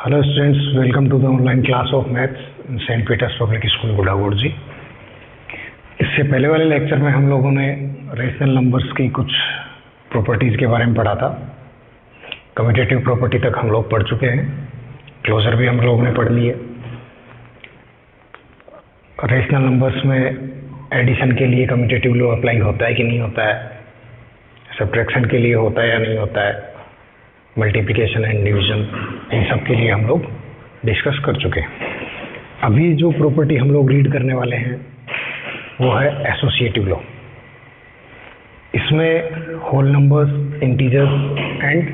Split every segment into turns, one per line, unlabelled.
Hello students, welcome to the online class of maths in Saint Peter's public school गुड़ागुड़ जी। इससे पहले वाले लेक्चर में हम लोगों ने रेशनल नंबर्स की कुछ प्रॉपर्टीज़ के बारे में पढ़ा था। कम्यूटेटिव प्रॉपर्टी तक हम लोग पढ़ चुके हैं, क्लोजर भी हम लोगों ने पढ़ ली है। रेशनल नंबर्स में एडिशन के लिए कम्यूटेटिव लॉ अप्लाई होता है कि नहीं होता है, सब्ट्रैक्शन के लिए होता है या नहीं होता है, मल्टीप्लिकेशन एंड डिवीजन, इन सब के लिए हम लोग डिस्कस कर चुके हैं। अभी जो प्रॉपर्टी हम लोग रीड करने वाले हैं वो है एसोसिएटिव लॉ। इसमें whole numbers, integers and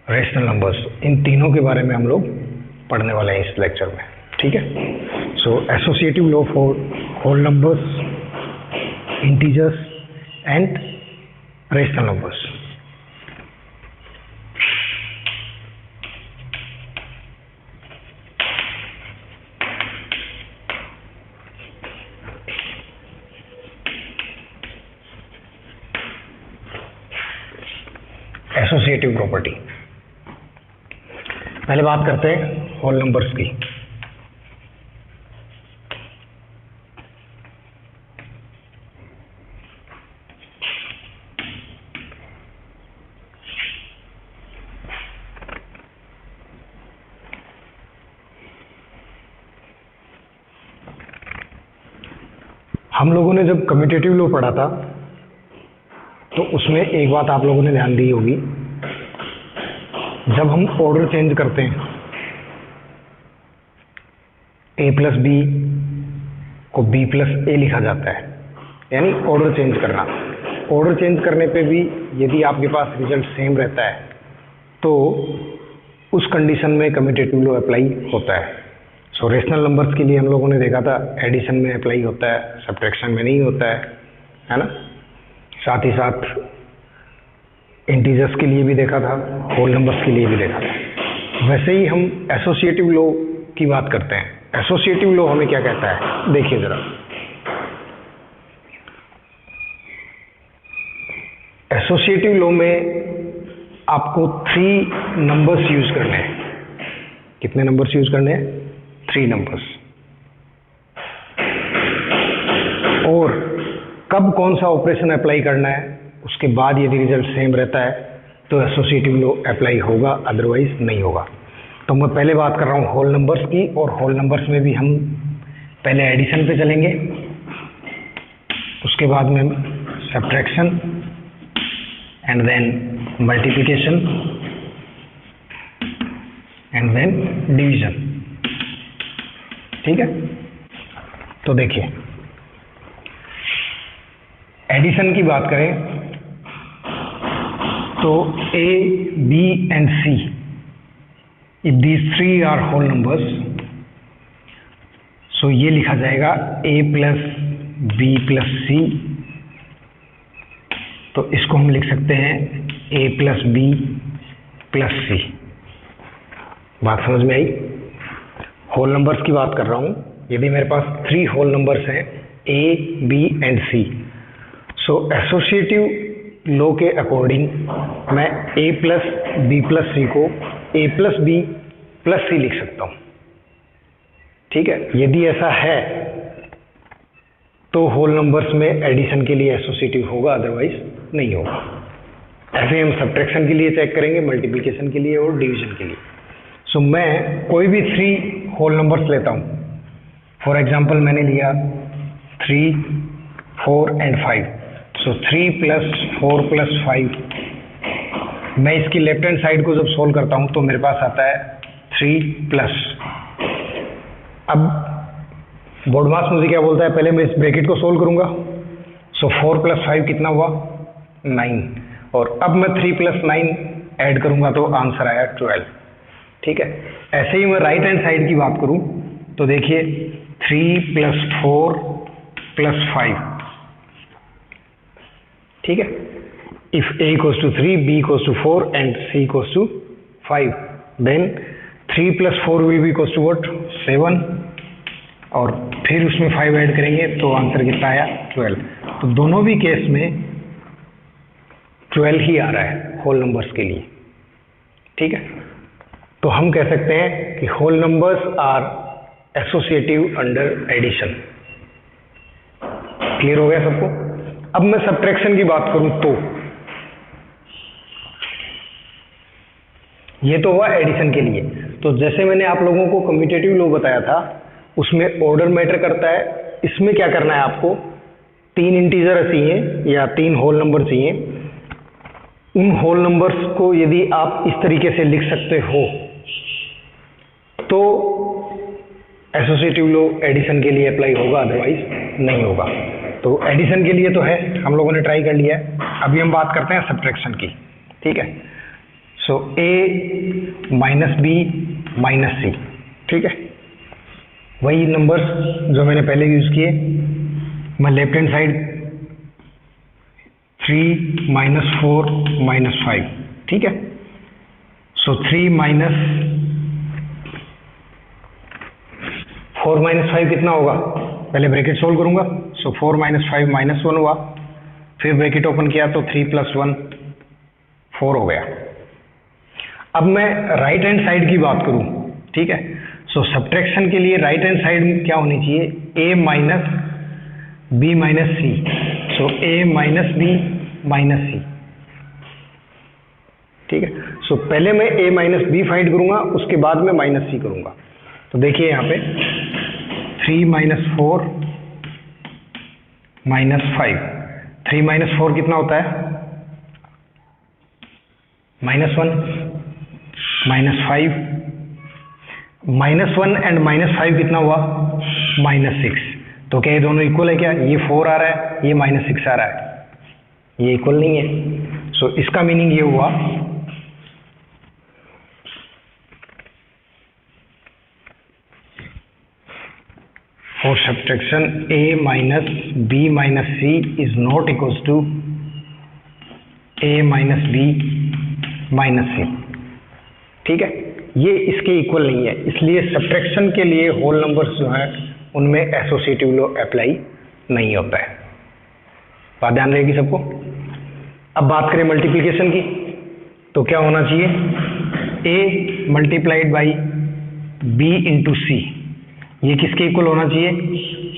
rational numbers, इन तीनों के बारे में हम लोग पढ़ने वाले हैं इस लेक्चर में। ठीक है। So associative law for whole numbers, integers and rational numbers. Associative property. पहले बात करते हैं होल नंबर्स की। हम लोगों ने जब कम्यूटेटिव लॉ पढ़ा था तो उसमें एक बात आप लोगों ने ध्यान दी होगी, जब हम ऑर्डर चेंज करते हैं a प्लस बी को b प्लस ए लिखा जाता है, यानी ऑर्डर चेंज करना। ऑर्डर चेंज करने पे भी यदि आपके पास रिजल्ट सेम रहता है तो उस कंडीशन में कम्यूटेटिव लॉ अप्लाई होता है। सो रेशनल नंबर्स के लिए हम लोगों ने देखा था एडिशन में अप्लाई होता है, सब्ट्रैक्शन में नहीं होता है ना। साथ ही साथ इंटीजर्स के लिए भी देखा था, होल नंबर्स के लिए भी देखा था। वैसे ही हम एसोसिएटिव लॉ की बात करते हैं। एसोसिएटिव लॉ हमें क्या कहता है, देखिए जरा। एसोसिएटिव लॉ में आपको 3 नंबर्स यूज करने हैं। कितने नंबर्स यूज करने हैं? 3 नंबर्स। और कब कौन सा ऑपरेशन अप्लाई करना है, उसके बाद यदि रिजल्ट सेम रहता है तो एसोसिएटिव लॉ अप्लाई होगा, अदरवाइज नहीं होगा। तो मैं पहले बात कर रहा हूँ होल नंबर्स की, और होल नंबर्स में भी हम पहले एडिशन पे चलेंगे, उसके बाद में subtraction and then multiplication and then division. ठीक है। तो देखिए, एडिशन की बात करें तो a, b and c, if these 3 are whole numbers, so ये लिखा जाएगा a plus b plus c। तो इसको हम लिख सकते हैं a plus b plus c। बात समझ में आई? होल नंबर्स की बात कर रहा हूँ। यदि मेरे पास 3 होल नंबर्स हैं a, b and c, so associative law के अकॉर्डिंग मैं a प्लस बी प्लस सी को a प्लस बी प्लस सी लिख सकता हूँ। ठीक है। यदि ऐसा है तो होल नंबर्स में एडिशन के लिए एसोसिएटिव होगा, अदरवाइज नहीं होगा। ऐसे हम सब्ट्रैक्शन के लिए चेक करेंगे, मल्टीप्लिकेशन के लिए और डिवीजन के लिए। सो मैं कोई भी 3 होल नंबर्स लेता हूँ। फॉर एग्जाम्पल मैंने लिया 3, 4 एंड 5। So 3 plus 4 plus 5। मैं इसकी लेफ्ट हैंड साइड को जब सोल्व करता हूं तो मेरे पास आता है 3 प्लस। अब बोर्ड मास मुझे क्या बोलता है, पहले मैं इस ब्रैकेट को सोल्व करूंगा। सो 4 प्लस 5 कितना हुआ? 9। और अब मैं 3 प्लस 9 ऐड करूंगा तो आंसर आया 12। ठीक है। ऐसे ही मैं राइट हैंड साइड की बात करूं तो देखिए 3 प्लस 4 प्लस 5। ठीक है। If a equals to 3, b equals to 4 and c equals to 5, then 3 plus 4 will be equals to what? 7। और फिर उसमें 5 ऐड करेंगे तो आंसर कितना आया? 12। तो दोनों भी केस में 12 ही आ रहा है होल नंबर्स के लिए। ठीक है। तो हम कह सकते हैं कि whole numbers are associative under addition. Clear हो गया सबको? अब मैं सब्ट्रैक्शन की बात करूं तो ये तो हुआ एडिशन के लिए। तो जैसे मैंने आप लोगों को कम्यूटेटिव लॉ बताया था, उसमें ऑर्डर मैटर करता है। इसमें क्या करना है आपको, 3 इंटीजर चाहिए या 3 होल नंबर चाहिए। उन होल नंबर्स को यदि आप इस तरीके से लिख सकते हो तो एसोसिएटिव लॉ एडिशन के लिए अप्लाई होगा, अदरवाइज नहीं होगा। तो एडिशन के लिए तो है, हम लोगों ने ट्राई कर लिया है। अभी हम बात करते हैं सब्ट्रैक्शन की, ठीक है। सो a minus B minus C, ठीक है, वही नंबर्स जो मैंने पहले यूज किए। मैं left hand side 3 minus 4 minus 5, ठीक है। सो 3 माइनस 4 माइनस 5 कितना होगा, पहले ब्रैकेट सोल्व करूंगा। सो 4 माइनस 5 माइनस 1 हुआ, फिर ब्रैकेट ओपन किया तो 3 प्लस 1 4 हो गया। अब मैं राइट हैंड साइड की बात करूं, ठीक है। सो सब्ट्रैक्शन के लिए राइट हैंड साइड क्या होनी चाहिए, a minus B minus C. So a minus B minus C, ठीक है। सो पहले मैं a माइनस बी फाइंड करूंगा, उसके बाद में माइनस सी करूंगा। तो देखिए यहाँ पे 3 माइनस 4 माइनस 5, 3 माइनस 4 कितना होता है, -1, -5, -1 एंड -5 कितना हुआ, -6। तो क्या ये दोनों इक्वल है क्या, ये 4 आ रहा है, ये -6 आ रहा है, ये इक्वल नहीं है। सो इसका मीनिंग ये हुआ for subtraction a minus b minus c is not equals to a minus b minus c, ठीक है। ये इसके इक्वल नहीं है, इसलिए सब्ट्रैक्शन के लिए होल नंबर्स जो हैं उनमें एसोसिएटिव लॉ अप्लाई नहीं होता है। बात ध्यान रहेगी सबको। अब बात करें मल्टीप्लिकेशन की, तो क्या होना चाहिए, a multiplied by b into C, ये किसके इक्वल होना चाहिए,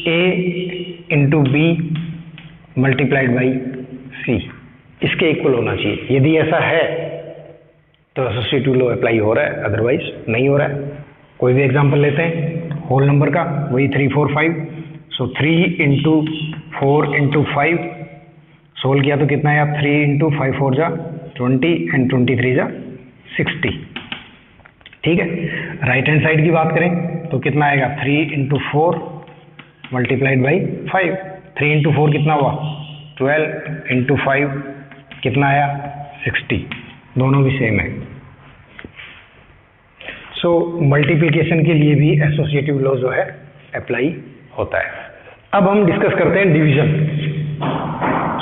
a into B multiplied by C, इसके इक्वल होना चाहिए। यदि ऐसा है तो एसोसिएटिव लॉ अप्लाई हो रहा है, अदरवाइज नहीं हो रहा है। कोई भी एग्जांपल लेते हैं होल नंबर का, वही 3 4 5। सो 3 इंटू 4 इंटू 5 सोल्व किया तो कितना आया, 3 इंटू 5 4 जा 20 एंड 23 जा 60, ठीक है। राइट हैंड साइड की बात करें तो कितना आएगा, 3 इंटू 4 मल्टीप्लाइड बाई 5, 3 इंटू 4 कितना हुआ, 12 इंटू 5 कितना आया, 60, दोनों भी सेम है। सो मल्टीप्लिकेशन के लिए भी एसोसिएटिव लॉ जो है अप्लाई होता है। अब हम डिस्कस करते हैं डिवीजन।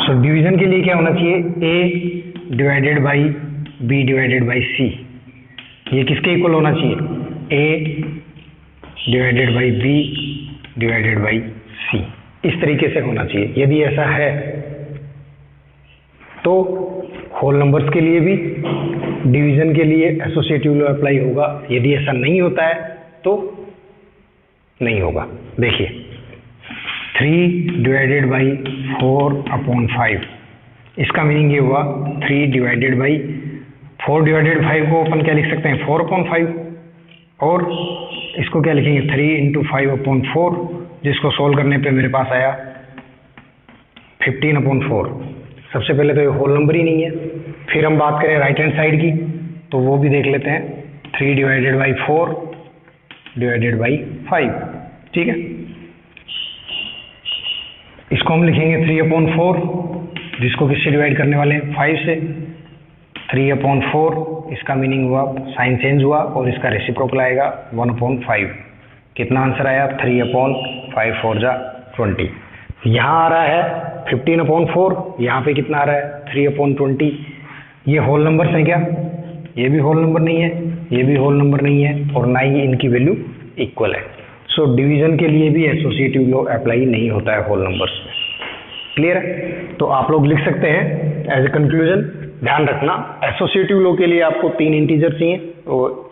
सो डिवीजन के लिए क्या होना चाहिए, a divided by b divided by c, ये किसके इक्वल होना चाहिए, a divided by b divided by c, इस तरीके से होना चाहिए। यदि ऐसा है तो होल नंबर्स के लिए भी डिवीजन के लिए एसोसिएटिव लॉ अप्लाई होगा। यदि ऐसा नहीं होता है तो नहीं होगा। देखिए 3 डिवाइडेड बाई 4/5, इसका मीनिंग ये हुआ 3 डिवाइडेड बाई 4 डिवाइडेड 5 को अपन क्या लिख सकते हैं, 4/5, और इसको क्या लिखेंगे, 3 इंटू 5/4, जिसको सोल्व करने पे मेरे पास आया 15/4। सबसे पहले तो ये होल नंबर ही नहीं है। फिर हम बात करें राइट हैंड साइड की, तो वो भी देख लेते हैं, 3 डिवाइडेड बाई 4 डिवाइडेड बाई 5, ठीक है। इसको हम लिखेंगे 3/4, जिसको किससे डिवाइड करने वाले हैं, 5 से। 3/4, इसका मीनिंग हुआ साइन चेंज हुआ और इसका रेसिप्रोकल आएगा 1/5। कितना आंसर आया, 3/5 4 जा 20। यहाँ आ रहा है 15/4, यहाँ पे कितना आ रहा है 3/20। ये होल नंबर्स हैं क्या, ये भी होल नंबर नहीं है, ये भी होल नंबर नहीं है, और ना ही इनकी वैल्यू इक्वल है। सो डिवीजन के लिए भी एसोसिएटिव लॉ अप्लाई नहीं होता है होल नंबर्स में। क्लियर है? तो आप लोग लिख सकते हैं एज ए कंक्लूजन, ध्यान रखना एसोसिएटिव लॉ के लिए आपको 3 इंटीजर चाहिए,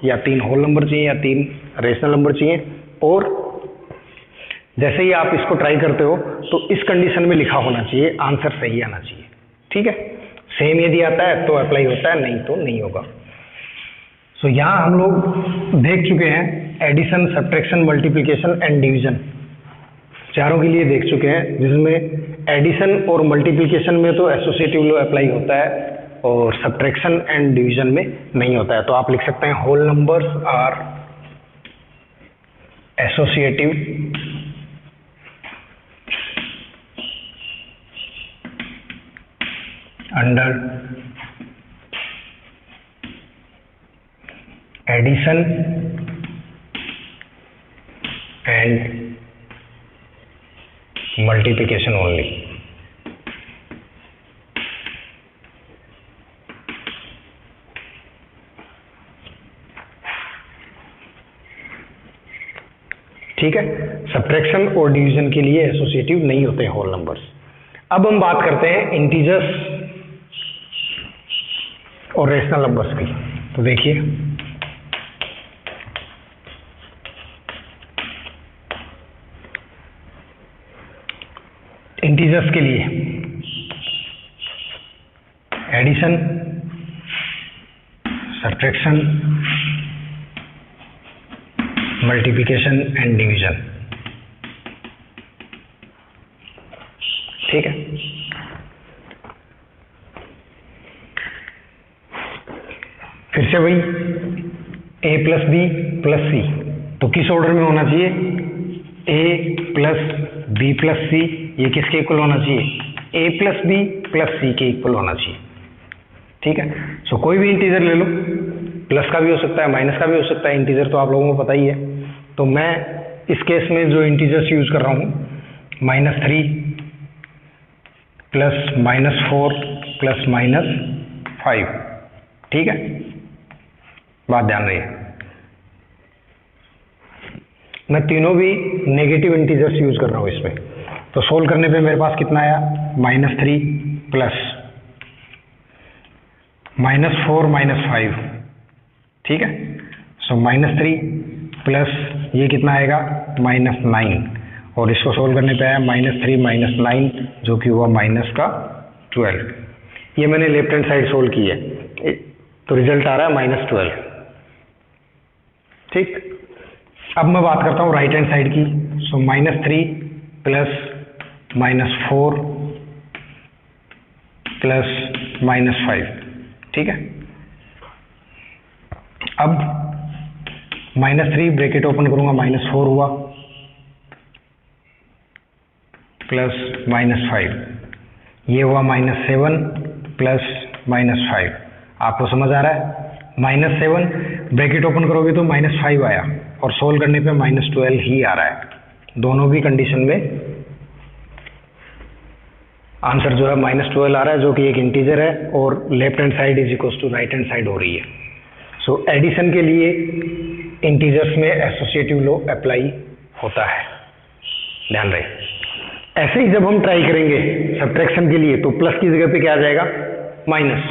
या 3 होल नंबर चाहिए या 3 रेशनल नंबर चाहिए। और जैसे ही आप इसको ट्राई करते हो तो इस कंडीशन में लिखा होना चाहिए, आंसर सही आना चाहिए। ठीक है, सेम यदि आता है तो अप्लाई होता है, नहीं तो नहीं होगा। सो यहाँ हम लोग देख चुके हैं addition, subtraction, multiplication and division, चारों के लिए देख चुके हैं, जिसमें एडिशन और मल्टीप्लिकेशन में तो एसोसिएटिव लॉ अप्लाई होता है और सब्ट्रैक्शन एंड डिवीजन में नहीं होता है। तो आप लिख सकते हैं whole numbers are associative under addition and multiplication only. ठीक है, सब्ट्रैक्शन और डिवीजन के लिए एसोसिएटिव नहीं होते होल नंबर्स। अब हम बात करते हैं इंटीजर्स और रेशनल नंबर्स की। तो देखिए इंटीजर्स के लिए addition, subtraction, multiplication and division. ठीक है, फिर से वही a plus b plus c, तो किस ऑर्डर में होना चाहिए? a plus b plus c, ये किसके इक्वल होना चाहिए? a plus b plus c के इक्वल होना चाहिए। ठीक है, सो कोई भी इंटीजर ले लो, प्लस का भी हो सकता है, माइनस का भी हो सकता है, इंटीजर तो आप लोगों को पता ही है। तो मैं इस केस में जो इंटीजर्स यूज कर रहा हूँ, -3 प्लस -4 प्लस -5। ठीक है, बात ध्यान रही, मैं तीनों भी नेगेटिव इंटीजर्स यूज कर रहा हूँ इसमें। तो सोल्व करने पे मेरे पास कितना आया? -3 प्लस -4 -5। ठीक है, सो -3 प्लस ये कितना आएगा? -9, और इसको सोल्व करने पे आया -3 -9 जो कि हुआ -12। ये मैंने लेफ्ट हैंड साइड सोल्व की है, तो रिजल्ट आ रहा है -12। ठीक, अब मैं बात करता हूँ राइट हैंड साइड की। सो -3 प्लस -4 प्लस -5। ठीक है, अब -3 ब्रैकेट ओपन करूंगा, -4 हुआ प्लस -5, ये हुआ -7 प्लस -5। आपको समझ आ रहा है? -7 ब्रैकेट ओपन करोगे तो -5 आया, और सोल्व करने पे -12 ही आ रहा है। दोनों भी कंडीशन में आंसर जो है -12 आ रहा है, जो कि एक इंटीजर है, और left hand side is equal to right hand side हो रही है। सो एडिशन के लिए इंटीजर्स में एसोसिएटिव लॉ अप्लाई होता है, ध्यान रहे। ऐसे ही जब हम ट्राई करेंगे सब्ट्रैक्शन के लिए, तो प्लस की जगह पे क्या आ जाएगा? माइनस।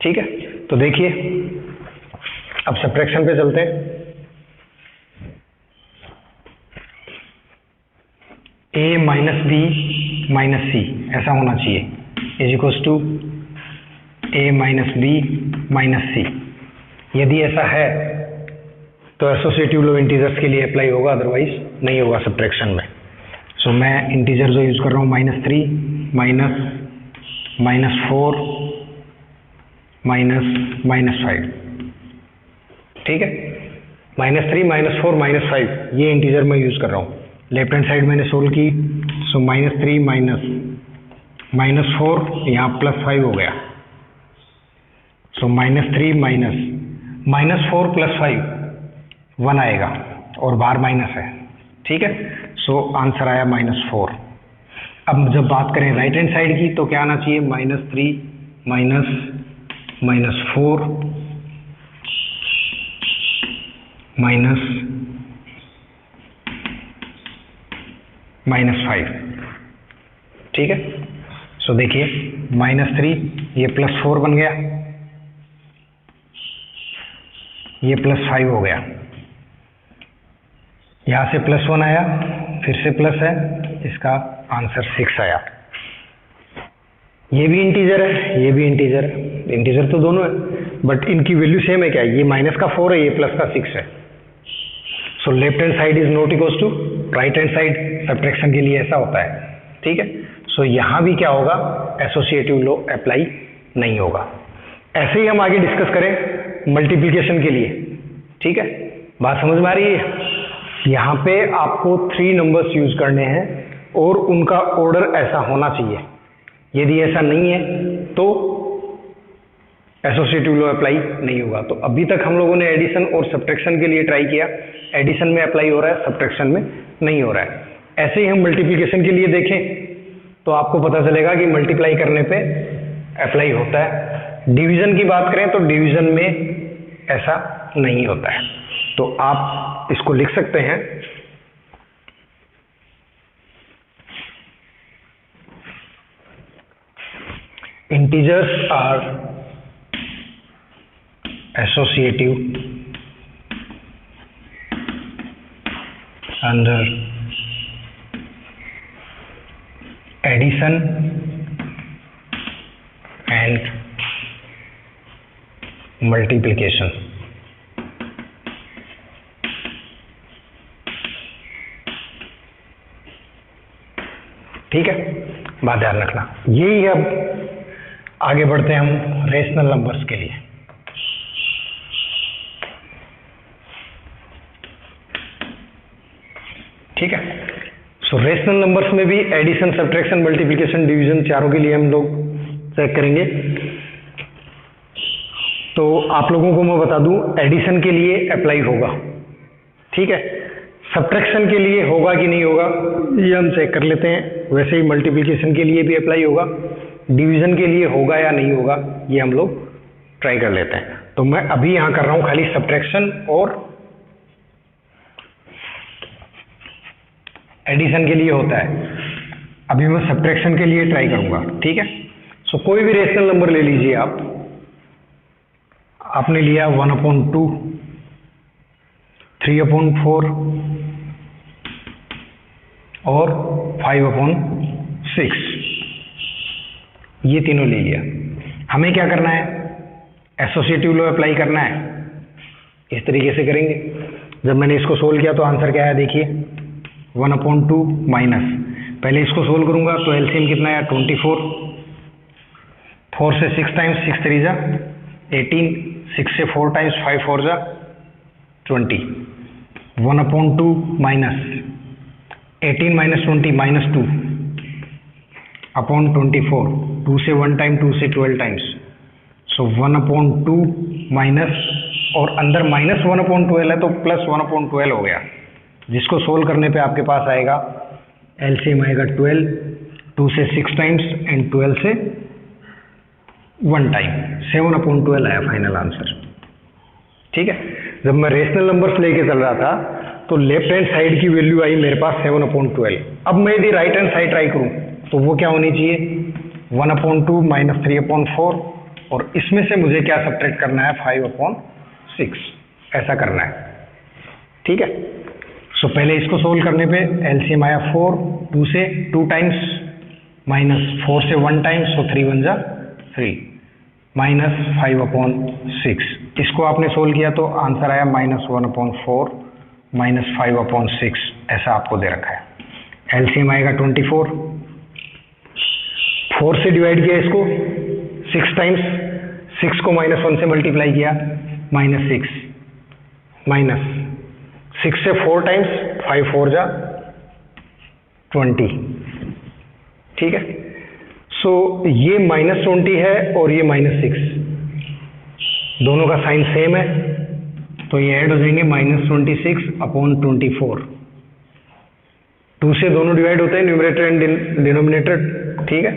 ठीक है, तो देखिए अब सब्ट्रैक्शन पे चलते हैं। a minus B minus C ऐसा होना चाहिए, is equal to a minus B minus C. यदि ऐसा है तो एसोसिएटिव लॉ इंटीजर्स के लिए अप्लाई होगा, अदरवाइज नहीं होगा सब्ट्रैक्शन में। सो मैं इंटीजर जो यूज कर रहा हूँ -3 -4 -5। ठीक है, -3 -4 -5 ये इंटीजर मैं यूज कर रहा हूँ। लेफ्ट हैंड साइड मैंने सोल्व की, सो -3 -4 यहाँ +5 हो गया, सो -3 -4 + 5 1 आएगा, और बाहर माइनस है। ठीक है, सो आंसर आया -4। अब जब बात करें राइट हैंड साइड की, तो क्या आना चाहिए? -3 -4 -5। ठीक है, सो देखिए -3 ये +4 बन गया, ये +5 हो गया, यहाँ से +1 आया, फिर से प्लस है, इसका आंसर 6 आया। ये भी इंटीजर है, ये भी इंटीजर है, इंटीजर तो दोनों है, बट इनकी वैल्यू सेम है क्या? ये माइनस का 4 है, ये प्लस का 6 है। So left hand side is not equals to right hand side, subtraction के लिए ऐसा होता है, ठीक है। सो यहाँ भी क्या होगा? एसोसिएटिव लॉ अप्लाई नहीं होगा। ऐसे ही हम आगे डिस्कस करें मल्टीप्लिकेशन के लिए, ठीक है। बात समझ में आ रही है? यहाँ पे आपको 3 नंबर्स यूज करने हैं और उनका ऑर्डर ऐसा होना चाहिए। यदि ऐसा नहीं है तो एसोसिएटिव लॉ अप्लाई नहीं होगा। तो अभी तक हम लोगों ने एडिशन और सब्ट्रैक्शन के लिए ट्राई किया, एडिशन में अप्लाई हो रहा है, सब्ट्रैक्शन में नहीं हो रहा है। ऐसे ही हम मल्टीप्लिकेशन के लिए देखें तो आपको पता चलेगा कि मल्टीप्लाई करने पे अप्लाई होता है। डिवीजन की बात करें तो डिवीजन में ऐसा नहीं होता है। तो आप इसको लिख सकते हैं, integers are associative under addition and multiplication. ठीक है, बात ध्यान रखना। यही अब आगे बढ़ते हैं हम रेशनल नंबर्स के लिए। ठीक है, सो रेशनल नंबर्स में भी एडिशन, सब्ट्रैक्शन, मल्टीप्लिकेशन, डिवीजन चारों के लिए हम लोग चेक करेंगे। तो आप लोगों को मैं बता दूं, एडिशन के लिए अप्लाई होगा, ठीक है। सब्ट्रैक्शन के लिए होगा कि नहीं होगा ये हम चेक कर लेते हैं। वैसे ही मल्टीप्लिकेशन के लिए भी अप्लाई होगा, डिवीजन के लिए होगा या नहीं होगा ये हम लोग ट्राई कर लेते हैं। तो मैं अभी यहां कर रहा हूं खाली सब्ट्रैक्शन और एडिशन के लिए होता है, अभी मैं सब्ट्रैक्शन के लिए ट्राई करूंगा, ठीक है। सो कोई भी रेशनल नंबर ले लीजिए आप, आपने लिया 1/2, 3/4 और 5/6, ये तीनों ले लिया। हमें क्या करना है? एसोसिएटिव लॉ अप्लाई करना है। इस तरीके से करेंगे। जब मैंने इसको सोल्व किया तो आंसर क्या आया देखिए, 1/2 माइनस, पहले इसको सोल्व करूंगा तो एलसीएम कितना आया 24, 4 से 6 टाइम्स, 6 3 जा 18, 6 से 4 टाइम्स, 5 4 जा 20, 1/2 माइनस 18 माइनस 20 -2 अपॉन 24, 2 से 1 टाइम, 2 से 12 टाइम्स, सो 1/2 माइनस, और अंदर -1/12 है तो +1/12 हो गया, जिसको सोल्व करने पे आपके पास आएगा एलसीएम आएगा 12, 2 से 6 टाइम्स एंड 12 से 1 टाइम, 7/12 आया फाइनल आंसर। ठीक है, जब मैं रेशनल नंबर्स लेके चल रहा था तो लेफ्ट हैंड साइड की वैल्यू आई मेरे पास 7/12। अब मैं यदि राइट हैंड साइड ट्राई करूं तो वो क्या होनी चाहिए, 1/2 माइनस 3/4, और इसमें से मुझे क्या सब्ट्रैक्ट करना है, 5/6, ऐसा करना है। ठीक है, सो पहले इसको सोल्व करने पे एलसीएम आया 4, 2 से 2 टाइम्स माइनस 4 से 1 टाइम्स, सो 3 1 जा 3 माइनस 5/6। इसको आपने सोल्व किया तो आंसर आया -1/4 माइनस 5/6, ऐसा आपको दे रखा है। एलसीएम आएगा 24, 4 से डिवाइड किया इसको 6 टाइम्स, 6 को -1 से मल्टीप्लाई किया -6, माइनस 6 से 4 टाइम्स, 5 4 जा 20। ठीक है, सो ये -20 है और ये -6, दोनों का साइन सेम है तो ये ऐड हो जाएंगे -26/24। 2 से दोनों डिवाइड होते हैं, न्यूमरेटर एंड डिनोमिनेटर। ठीक है,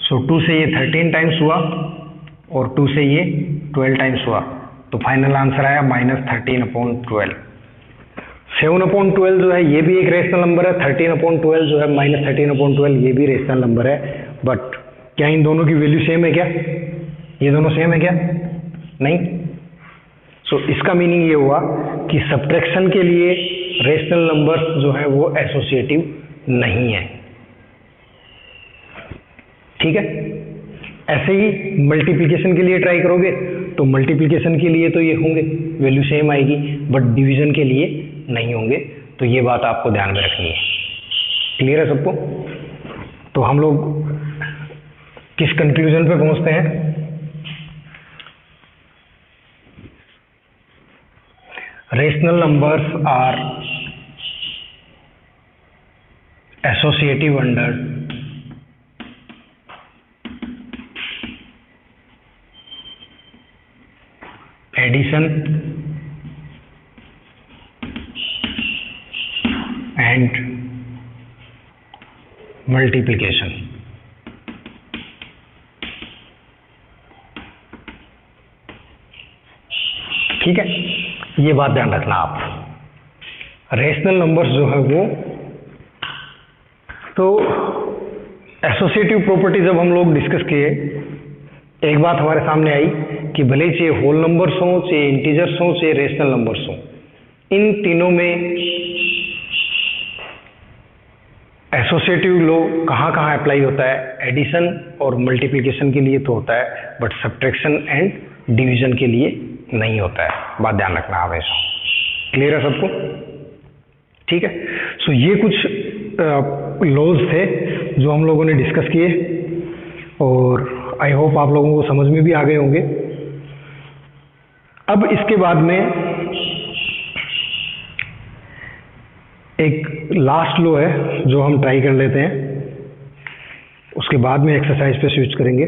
सो 2 से ये 13 टाइम्स हुआ और 2 से ये 12 टाइम्स हुआ, तो फाइनल आंसर आया -13/12। 7/12 जो है ये भी एक रेशनल नंबर है, 13/12 जो है -13/12 ये भी रेशनल नंबर है। बट क्या इन दोनों की वैल्यू सेम है क्या? ये दोनों सेम है क्या? नहीं। सो इसका मीनिंग ये हुआ कि सब्ट्रैक्शन के लिए रेशनल नंबर्स जो है वो एसोसिएटिव नहीं है। ठीक है, ऐसे ही मल्टीप्लिकेशन के लिए ट्राई करोगे तो मल्टीप्लिकेशन के लिए तो ये होंगे, वैल्यू सेम आएगी, बट डिवीजन के लिए नहीं होंगे। तो ये बात आपको ध्यान में रखनी है। क्लियर है सबको? तो हम लोग किस कंक्लूजन पे पहुंचते हैं? Rational numbers are associative under addition and multiplication. ठीक है, ये बात ध्यान रखना आप। रेशनल नंबर्स जो है वो, तो एसोसिएटिव प्रॉपर्टी जब हम लोग डिस्कस किए, एक बात हमारे सामने आई कि भले ही चाहे होल नंबर्स हों, चाहे इंटीजर्स हों, चाहे रेशनल नंबर्स हों, इन तीनों में एसोसिएटिव लॉ कहाँ कहाँ अप्लाई होता है? एडिशन और मल्टीप्लिकेशन के लिए तो होता है, बट सब्ट्रैक्शन एंड डिवीजन के लिए नहीं होता है। बात ध्यान रखना हमेशा। क्लियर है सबको? ठीक है, सो ये कुछ लॉज थे जो हम लोगों ने डिस्कस किए, और आई होप आप लोगों को समझ में भी आ गए होंगे। अब इसके बाद में एक लास्ट लो है जो हम ट्राई कर लेते हैं, उसके बाद में एक्सरसाइज पे स्विच करेंगे।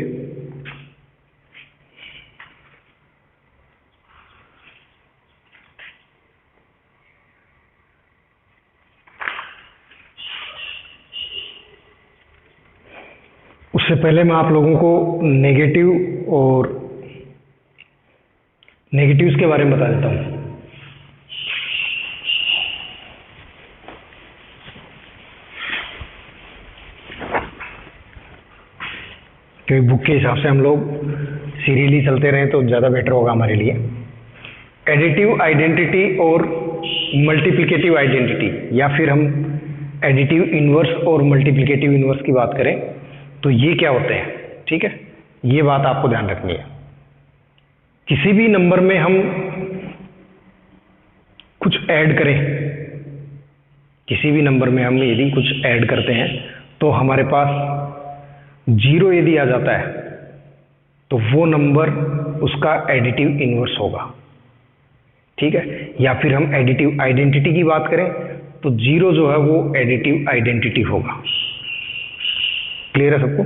उससे पहले मैं आप लोगों को नेगेटिव और नेगेटिव्स के बारे में बता देता हूँ। क्योंकि बुक के हिसाब से हम लोग सीरियली चलते रहें तो ज़्यादा बेटर होगा हमारे लिए। एडिटिव आइडेंटिटी और मल्टीप्लिकेटिव आइडेंटिटी, या फिर हम एडिटिव इन्वर्स और मल्टीप्लिकेटिव इन्वर्स की बात करें तो ये क्या होते हैं? ठीक है, ये बात आपको ध्यान रखनी है। किसी भी नंबर में हम कुछ ऐड करें, किसी भी नंबर में हम यदि कुछ ऐड करते हैं तो हमारे पास 0 यदि आ जाता है तो वो नंबर उसका एडिटिव इन्वर्स होगा। ठीक है, या फिर हम एडिटिव आइडेंटिटी की बात करें तो 0 जो है वो एडिटिव आइडेंटिटी होगा। क्लियर है सबको?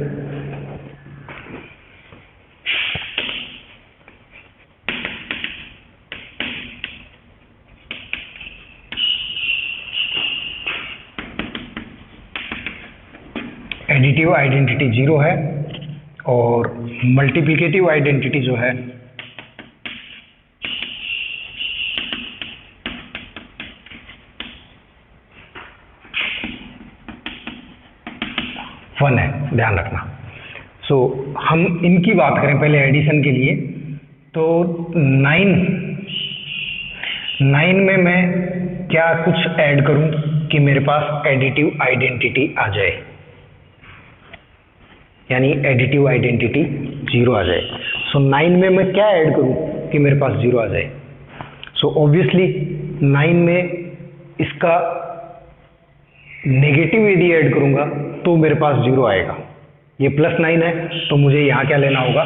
एडिटिव आइडेंटिटी 0 है और मल्टीप्लिकेटिव आइडेंटिटी जो है वन है, ध्यान रखना। सो हम इनकी बात करें पहले एडिशन के लिए, तो 9 में मैं क्या कुछ ऐड करूं कि मेरे पास एडिटिव आइडेंटिटी आ जाए, यानी एडिटिव आइडेंटिटी 0 आ जाए। सो 9 में मैं क्या ऐड करूं कि मेरे पास 0 आ जाए? सो ऑब्वियसली 9 में इसका नेगेटिव यदि ऐड करूंगा तो मेरे पास 0 आएगा। ये +9 है तो मुझे यहाँ क्या लेना होगा?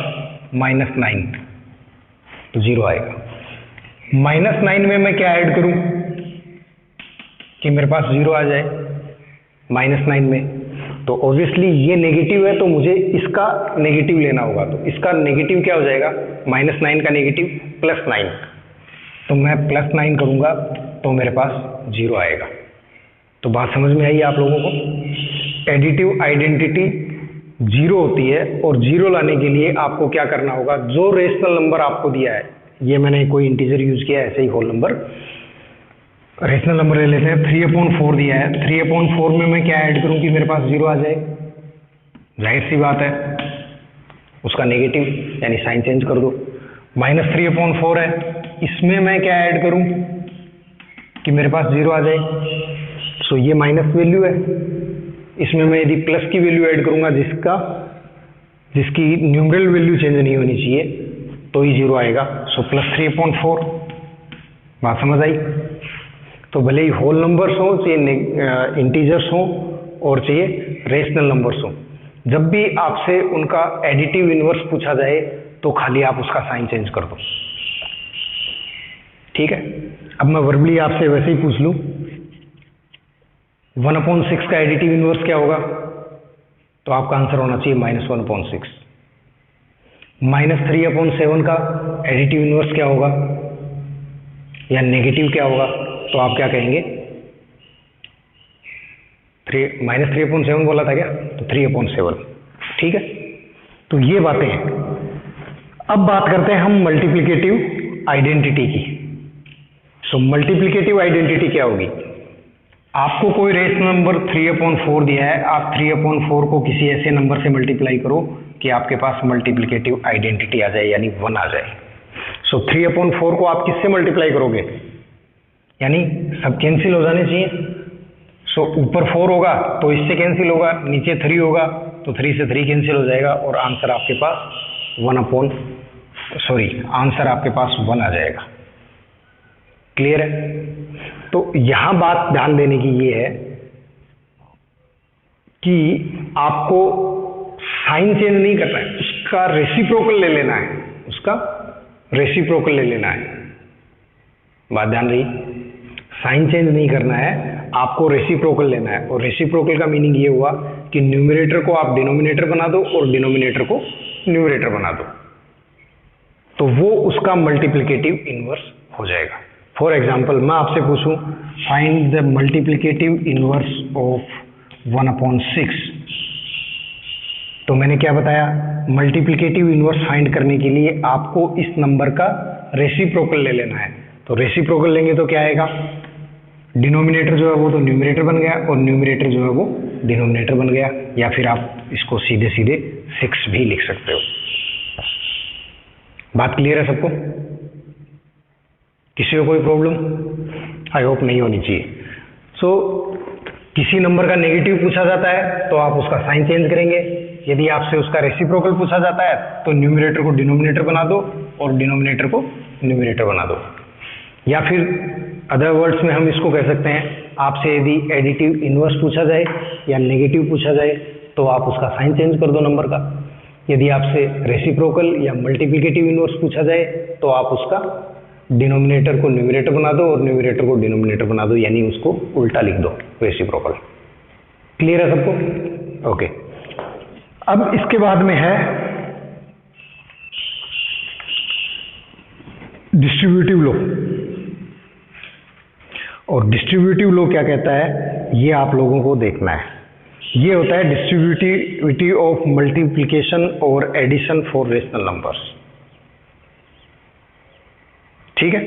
-9, तो 0 आएगा। -9 में मैं क्या ऐड करूं कि मेरे पास 0 आ जाए -9 में? तो ऑब्वियसली ये नेगेटिव है तो मुझे इसका नेगेटिव लेना होगा। तो इसका नेगेटिव क्या हो जाएगा? -9 का नेगेटिव +9, तो मैं +9 करूंगा तो मेरे पास 0 आएगा। तो बात समझ में आई आप लोगों को? एडिटिव आइडेंटिटी 0 होती है और 0 लाने के लिए आपको क्या करना होगा? जो रेशनल नंबर आपको दिया है, ये मैंने कोई इंटीजर यूज किया है, ऐसे ही होल नंबर, रेशनल नंबर ले लेते हैं। 3/4 दिया है, 3/4 में मैं क्या ऐड करूं कि मेरे पास 0 आ जाए? जाहिर सी बात है, उसका नेगेटिव यानी साइन चेंज कर दो। -3/4 है इसमें मैं क्या ऐड करूं कि मेरे पास 0 आ जाए। सो ये माइनस वैल्यू है, इसमें मैं यदि प्लस की वैल्यू ऐड करूंगा जिसकी न्यूमरल वैल्यू चेंज नहीं होनी चाहिए तो ही 0 आएगा। So plus 3/4। बात समझ आई? तो भले ही होल नंबर्स हो, चाहे इंटीजर्स हो और चाहिए रेशनल नंबर्स हो, जब भी आपसे उनका एडिटिव इनवर्स पूछा जाए तो खाली आप उसका साइन चेंज कर दो। ठीक है, अब मैं वर्बली आपसे वैसे ही पूछ लूं 1/6 का एडिटिव इनवर्स क्या होगा, तो आपका आंसर होना चाहिए -1/6। -3/7 का एडिटिव इनवर्स क्या होगा या नेगेटिव क्या होगा, तो आप क्या कहेंगे? -3/7 बोला था क्या, तो 3/7। ठीक है, तो ये बातें हैं। अब बात करते हैं हम मल्टीप्लिकेटिव आइडेंटिटी की। सो मल्टीप्लिकेटिव आइडेंटिटी क्या होगी? आपको कोई रेशनल नंबर 3/4 दिया है, आप 3/4 को किसी ऐसे नंबर से मल्टीप्लाई करो कि आपके पास मल्टीप्लिकेटिव आइडेंटिटी आ जाए, यानी 1 आ जाए। सो 3/4 को आप किससे मल्टीप्लाई करोगे, यानी सब कैंसिल हो जाने चाहिए। सो ऊपर 4 होगा तो इससे कैंसिल होगा, नीचे 3 होगा तो 3 से 3 कैंसिल हो जाएगा और आंसर आपके पास आंसर आपके पास 1 आ जाएगा। क्लियर है? तो यहां बात ध्यान देने की ये है कि आपको साइन चेंज नहीं करना है, उसका रेसिप्रोकल ले लेना है, बात ध्यान रही? साइन चेंज नहीं करना है, आपको रेसिप्रोकल लेना है। और रेसिप्रोकल का मीनिंग ये हुआ कि न्यूमरेटर को आप डिनोमिनेटर बना दो और डिनोमिनेटर को न्यूमरेटर बना दो, तो वो उसका मल्टीप्लिकेटिव इनवर्स हो जाएगा। फॉर एग्जाम्पल मैं आपसे पूछूं find the multiplicative inverse of 1/6, तो मैंने क्या बताया? मल्टीप्लिकेटिव इनवर्स फाइंड करने के लिए आपको इस नंबर का रेसिप्रोकल ले लेना है। तो रेसिप्रोकल लेंगे तो क्या आएगा? डिनोमिनेटर जो है वो तो न्यूमरेटर बन गया और न्यूमरेटर जो है वो डिनोमिनेटर बन गया, या फिर आप इसको सीधे सीधे 6 भी लिख सकते हो। बात क्लियर है सबको? किसी को कोई प्रॉब्लम? आई होप नहीं होनी चाहिए। सो किसी नंबर का नेगेटिव पूछा जाता है तो आप उसका साइन चेंज करेंगे। यदि आपसे उसका रेसिप्रोकल पूछा जाता है तो न्यूमरेटर को डिनोमिनेटर बना दो और डिनोमिनेटर को न्यूमरेटर बना दो। या फिर अदर वर्ड्स में हम इसको कह सकते हैं, आपसे यदि एडिटिव इनवर्स पूछा जाए या नेगेटिव पूछा जाए तो आप उसका साइन चेंज कर दो नंबर का। यदि आपसे रेसिप्रोकल या मल्टीप्लिकेटिव इनवर्स पूछा जाए तो आप उसका डिनोमिनेटर को न्यूमरेटर बना दो और न्यूमरेटर को डिनोमिनेटर बना दो, यानी उसको उल्टा लिख दो, रेसिप्रोकल। क्लियर है सबको? ओके। अब इसके बाद में है डिस्ट्रीब्यूटिव लॉ। और डिस्ट्रीब्यूटिव लॉ क्या कहता है ये आप लोगों को देखना है। ये होता है डिस्ट्रीब्यूटिविटी ऑफ मल्टीप्लिकेशन और एडिशन फॉर रेशनल नंबर्स। ठीक है,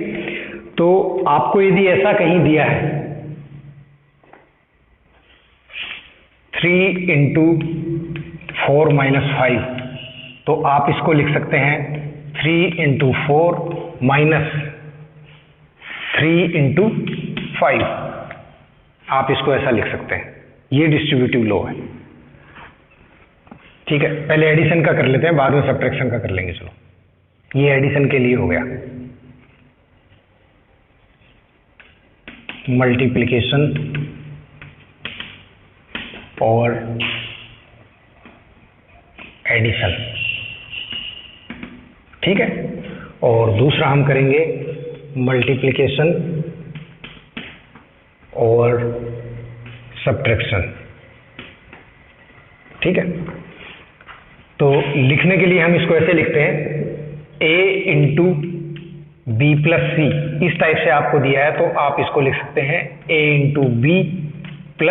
तो आपको यदि ऐसा कहीं दिया है 3 × 4 - 5, तो आप इसको लिख सकते हैं 3 × 4 - 3 × 5। आप इसको ऐसा लिख सकते हैं, ये डिस्ट्रीब्यूटिव लॉ है। ठीक है, पहले एडिशन का कर लेते हैं, बाद में सब्ट्रैक्शन का कर लेंगे। चलो, ये एडिशन के लिए हो गया। मल्टीप्लिकेशन और एडिशन, ठीक है। और दूसरा हम करेंगे मल्टीप्लिकेशन और सब्ट्रैक्शन, ठीक है। तो लिखने के लिए हम इसको ऐसे लिखते हैं a × b + c। इस टाइप से आपको दिया है तो आप इसको लिख सकते हैं a × b +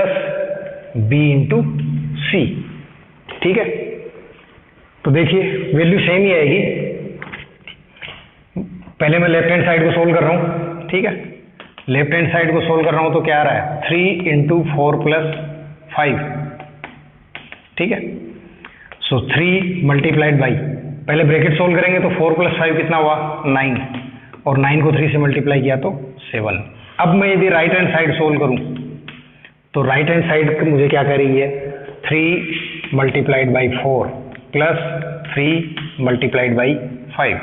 b × c, ठीक है। तो देखिए वैल्यू सेम ही आएगी। पहले मैं लेफ्ट हैंड साइड को सोल्व कर रहा हूँ, ठीक है। लेफ्ट हैंड साइड को सोल्व कर रहा हूँ तो क्या आ रहा है 3 × 4 + 5, ठीक है। सो 3 × पहले ब्रैकेट सोल्व करेंगे तो 4 + 5 कितना हुआ 9, और 9 को 3 से मल्टीप्लाई किया तो 7। अब मैं यदि राइट हैंड साइड सोल्व करूं तो राइट हैंड साइड मुझे क्या करेगी है, 3 multiplied by 4 plus 3 multiplied by 5।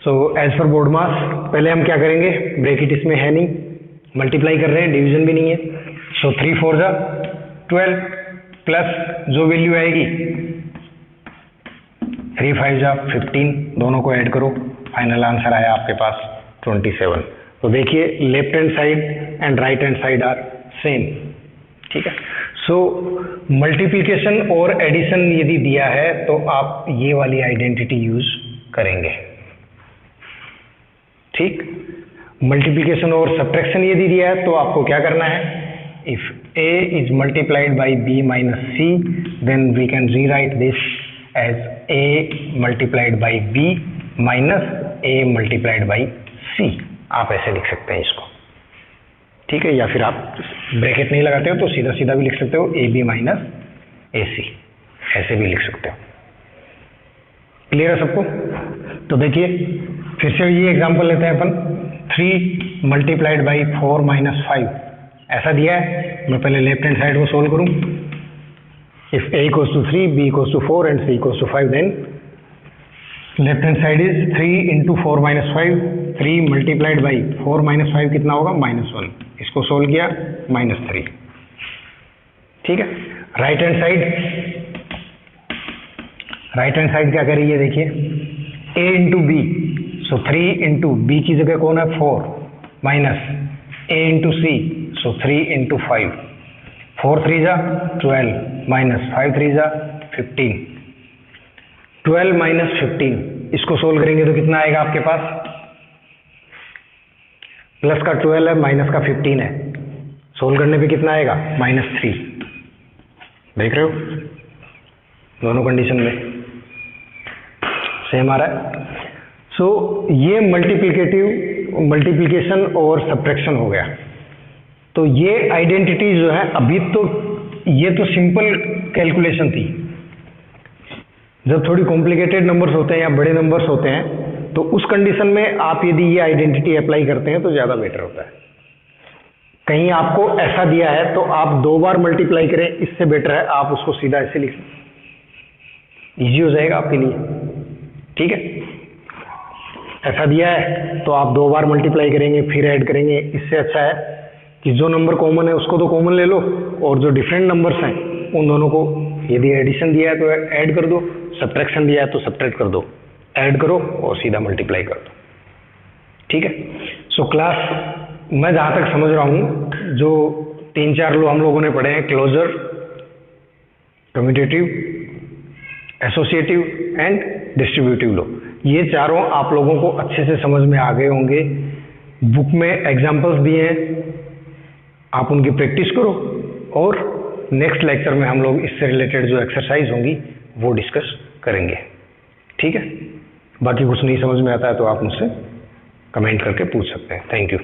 So as per board maths पहले हम क्या करेंगे, ब्रैकेट इसमें है नहीं, मल्टीप्लाई कर रहे हैं, डिवीजन भी नहीं है। सो 3 4 जा 12 प्लस जो वैल्यू आएगी 3 5 जा 15, दोनों को ऐड करो, फाइनल आंसर आया आपके पास 27। तो देखिए left hand side and right hand side are same, ठीक है। सो मल्टीप्लिकेशन और एडिशन यदि दिया है तो आप ये वाली आइडेंटिटी यूज करेंगे, ठीक। मल्टीप्लिकेशन और सब्ट्रैक्शन यदि दिया है तो आपको क्या करना है, if a is multiplied by b minus c then we can rewrite this as a multiplied by b minus a multiplied by c। आप ऐसे लिख सकते हैं इसको, ठीक है। या फिर आप ब्रैकेट नहीं लगाते हो तो सीधा सीधा भी लिख सकते हो, ए बी माइनस ए सी, ऐसे भी लिख सकते हो। क्लियर है सबको? तो देखिए फिर से ये एग्जांपल लेते हैं अपन, 3 मल्टीप्लाइड बाई 4 माइनस 5 ऐसा दिया है। मैं पहले लेफ्ट हैंड साइड को सोल्व करूं, if a equals to 3 b equals to 4 and c equals to 5 then left hand side is 3 into 4 minus 5, 3 multiplied by 4 minus 5 कितना होगा, -1। इसको सोल्व किया -3, ठीक है। राइट हैंड साइड क्या करिए, देखिए a into b, so 3 into b की जगह कौन है 4 minus a into c, so 3 into 5, 4 3 जा 12 माइनस 5 3 जा 15, 12 माइनस 15, इसको सोल्व करेंगे तो कितना आएगा आपके पास, प्लस का 12 है माइनस का 15 है, सोल्व करने पे कितना आएगा -3। देख रहे हो दोनों कंडीशन में सेम आ रहा है। सो ये मल्टीप्लिकेशन और सब्ट्रैक्शन हो गया। तो ये आइडेंटिटी जो है, अभी तो ये तो सिंपल कैलकुलेशन थी, जब थोड़ी कॉम्प्लिकेटेड नंबर्स होते हैं या बड़े नंबर्स होते हैं तो उस कंडीशन में आप यदि ये आइडेंटिटी अप्लाई करते हैं तो ज़्यादा बेटर होता है। कहीं आपको ऐसा दिया है तो आप 2 बार मल्टीप्लाई करें, इससे बेटर है आप उसको सीधा ऐसे लिखें, ईजी हो जाएगा आपके लिए, ठीक है। ऐसा दिया है तो आप 2 बार मल्टीप्लाई करेंगे फिर ऐड करेंगे, इससे अच्छा है कि जो नंबर कॉमन है उसको तो कॉमन ले लो और जो डिफरेंट नंबर्स हैं उन दोनों को, यदि एडिशन दिया है तो ऐड कर दो, सब्ट्रैक्शन दिया है तो सब्ट्रैक्ट कर दो, ऐड करो और सीधा मल्टीप्लाई कर दो, ठीक है। सो क्लास मैं जहाँ तक समझ रहा हूँ, जो 3-4 लो हम लोगों ने पढ़े हैं, closure, commutative, associative and distributive law, ये चारों आप लोगों को अच्छे से समझ में आ गए होंगे। बुक में एग्जाम्पल्स दिए हैं, आप उनकी प्रैक्टिस करो और नेक्स्ट लेक्चर में हम लोग इससे रिलेटेड जो एक्सरसाइज होंगी वो डिस्कस करेंगे, ठीक है। बाकी कुछ नहीं समझ में आता है तो आप मुझसे कमेंट करके पूछ सकते हैं। Thank you.